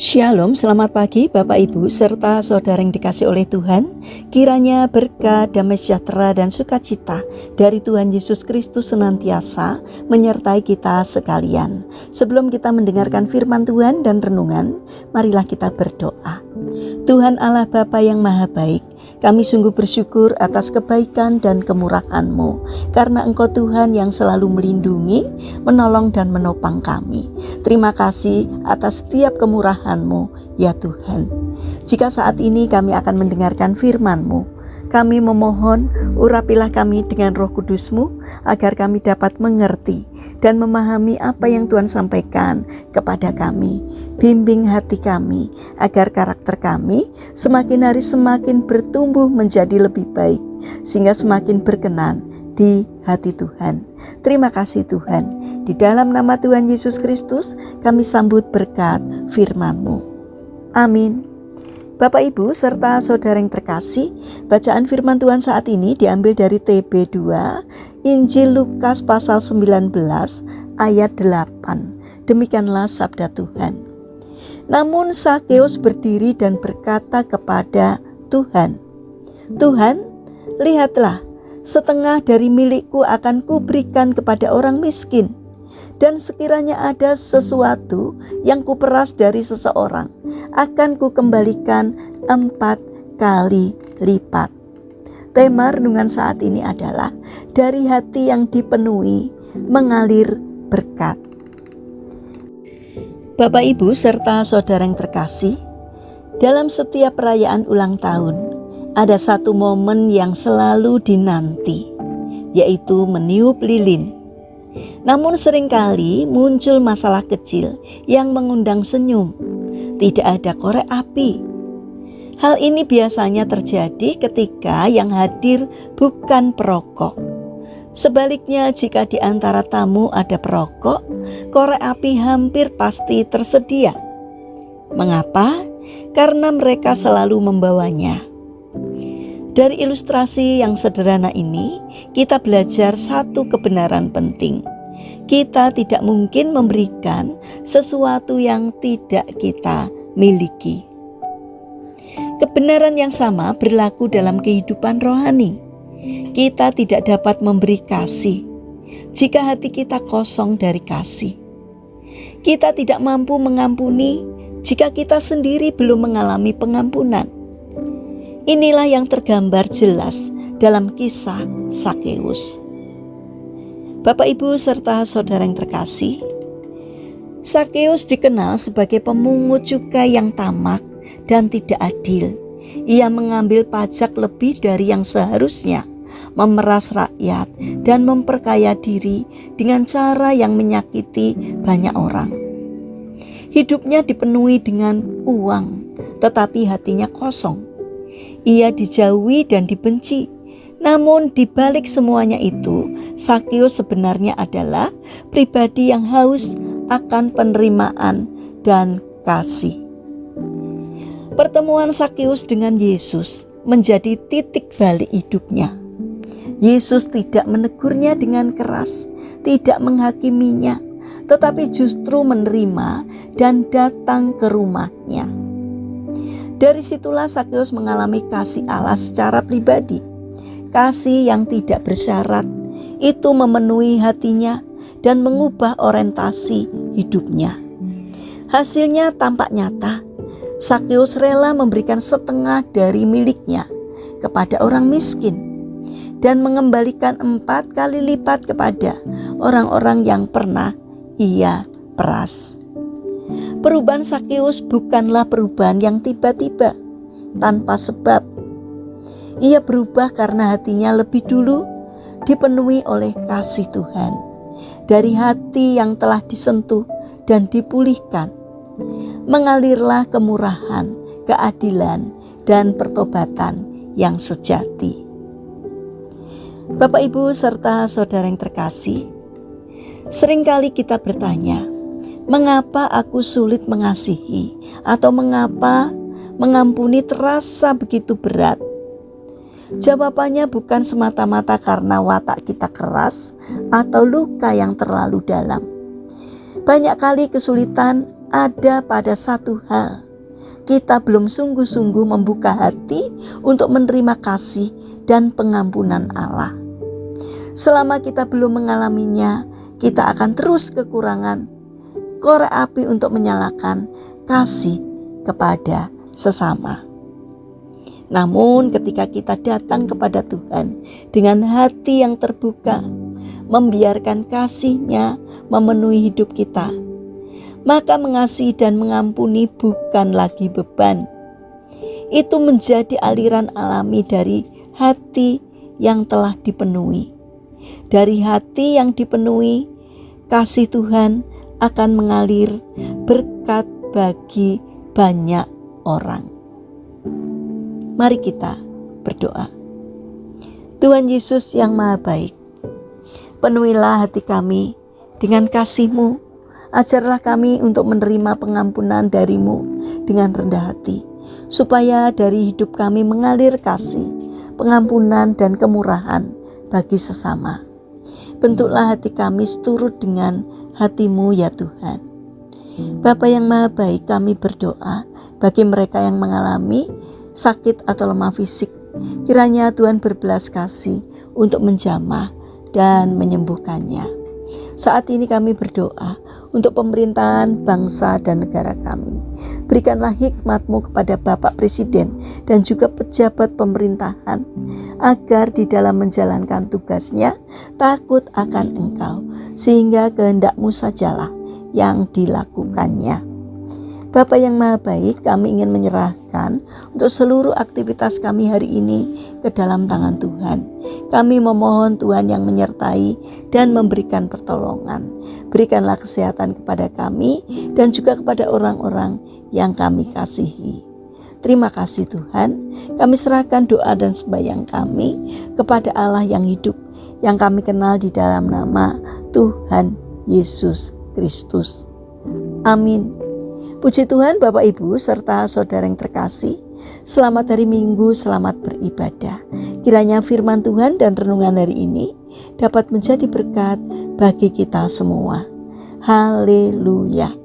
Shalom, selamat pagi Bapak Ibu serta saudara yang dikasih oleh Tuhan. Kiranya berkat, damai sejahtera dan sukacita dari Tuhan Yesus Kristus senantiasa menyertai kita sekalian. Sebelum kita mendengarkan firman Tuhan dan renungan, marilah kita berdoa. Tuhan Allah Bapa yang Maha Baik, kami sungguh bersyukur atas kebaikan dan kemurahan-Mu, karena Engkau Tuhan yang selalu melindungi, menolong dan menopang kami. Terima kasih atas setiap kemurahan-Mu, ya Tuhan. Jika saat ini kami akan mendengarkan firman-Mu, kami memohon urapilah kami dengan Roh Kudus-Mu agar kami dapat mengerti dan memahami apa yang Tuhan sampaikan kepada kami. Bimbing hati kami agar karakter kami semakin hari semakin bertumbuh menjadi lebih baik, sehingga semakin berkenan di hati Tuhan. Terima kasih Tuhan. Di dalam nama Tuhan Yesus Kristus kami sambut berkat firman-Mu. Amin. Bapak Ibu serta saudara yang terkasih, bacaan firman Tuhan saat ini diambil dari TB2 Injil Lukas pasal 19 ayat 8. Demikianlah sabda Tuhan. Namun Sakeus berdiri dan berkata kepada Tuhan, "Tuhan, lihatlah, setengah dari milikku akan kuberikan kepada orang miskin. Dan sekiranya ada sesuatu yang kuperas dari seseorang, akan kukembalikan 4 kali lipat." Tema renungan saat ini adalah dari hati yang dipenuhi mengalir berkat. Bapak Ibu serta saudara yang terkasih, dalam setiap perayaan ulang tahun ada satu momen yang selalu dinanti, yaitu meniup lilin. Namun seringkali muncul masalah kecil yang mengundang senyum. Tidak ada korek api. Hal ini biasanya terjadi ketika yang hadir bukan perokok. Sebaliknya, jika di antara tamu ada perokok, korek api hampir pasti tersedia. Mengapa? Karena mereka selalu membawanya. Dari ilustrasi yang sederhana ini, kita belajar satu kebenaran penting. Kita tidak mungkin memberikan sesuatu yang tidak kita miliki. Kebenaran yang sama berlaku dalam kehidupan rohani. Kita tidak dapat memberi kasih jika hati kita kosong dari kasih. Kita tidak mampu mengampuni jika kita sendiri belum mengalami pengampunan. Inilah yang tergambar jelas dalam kisah Sakeus. Bapak Ibu serta saudara yang terkasih, Sakeus dikenal sebagai pemungut cukai yang tamak dan tidak adil. Ia mengambil pajak lebih dari yang seharusnya, memeras rakyat dan memperkaya diri dengan cara yang menyakiti banyak orang. Hidupnya dipenuhi dengan uang, tetapi hatinya kosong. Ia dijauhi dan dibenci. Namun di balik semuanya itu, Sakeus sebenarnya adalah pribadi yang haus akan penerimaan dan kasih. Pertemuan Sakeus dengan Yesus menjadi titik balik hidupnya. Yesus tidak menegurnya dengan keras, tidak menghakiminya, tetapi justru menerima dan datang ke rumahnya. Dari situlah Sakeus mengalami kasih Allah secara pribadi. Kasih yang tidak bersyarat itu memenuhi hatinya dan mengubah orientasi hidupnya. Hasilnya tampak nyata. Sakeus rela memberikan setengah dari miliknya kepada orang miskin dan mengembalikan 4 kali lipat kepada orang-orang yang pernah ia peras. Perubahan Sakeus bukanlah perubahan yang tiba-tiba, tanpa sebab. Ia berubah karena hatinya lebih dulu dipenuhi oleh kasih Tuhan. Dari hati yang telah disentuh dan dipulihkan, mengalirlah kemurahan, keadilan, dan pertobatan yang sejati. Bapak Ibu serta saudara yang terkasih, seringkali kita bertanya, mengapa aku sulit mengasihi atau mengapa mengampuni terasa begitu berat? Jawabannya bukan semata-mata karena watak kita keras atau luka yang terlalu dalam. Banyak kali kesulitan ada pada satu hal. Kita belum sungguh-sungguh membuka hati untuk menerima kasih dan pengampunan Allah. Selama kita belum mengalaminya, kita akan terus kekurangan korek api untuk menyalakan kasih kepada sesama. Namun ketika kita datang kepada Tuhan dengan hati yang terbuka, membiarkan kasih-Nya memenuhi hidup kita, maka mengasihi dan mengampuni bukan lagi beban. Itu menjadi aliran alami dari hati yang telah dipenuhi. Dari hati yang dipenuhi, kasih Tuhan akan mengalir berkat bagi banyak orang. Mari kita berdoa. Tuhan Yesus yang Maha Baik, penuhilah hati kami dengan kasih-Mu. Ajarlah kami untuk menerima pengampunan dari-Mu dengan rendah hati, supaya dari hidup kami mengalir kasih, pengampunan dan kemurahan bagi sesama. Bentuklah hati kami seturut dengan hati-Mu ya Tuhan. Bapa yang Maha Baik, kami berdoa bagi mereka yang mengalami sakit atau lemah fisik. Kiranya Tuhan berbelas kasih untuk menjamah dan menyembuhkannya. Saat ini kami berdoa untuk pemerintahan bangsa dan negara kami. Berikanlah hikmat-Mu kepada Bapak Presiden dan juga pejabat pemerintahan, agar di dalam menjalankan tugasnya takut akan Engkau, sehingga kehendak-Mu sajalah yang dilakukannya. Bapa yang Maha Baik, kami ingin menyerahkan untuk seluruh aktivitas kami hari ini ke dalam tangan Tuhan. Kami memohon Tuhan yang menyertai dan memberikan pertolongan. Berikanlah kesehatan kepada kami dan juga kepada orang-orang yang kami kasihi. Terima kasih Tuhan, kami serahkan doa dan sembahyang kami kepada Allah yang hidup, yang kami kenal di dalam nama Tuhan Yesus Kristus. Amin. Puji Tuhan, Bapak Ibu serta saudara yang terkasih, selamat hari Minggu, selamat beribadah. Kiranya firman Tuhan dan renungan hari ini dapat menjadi berkat bagi kita semua. Haleluya.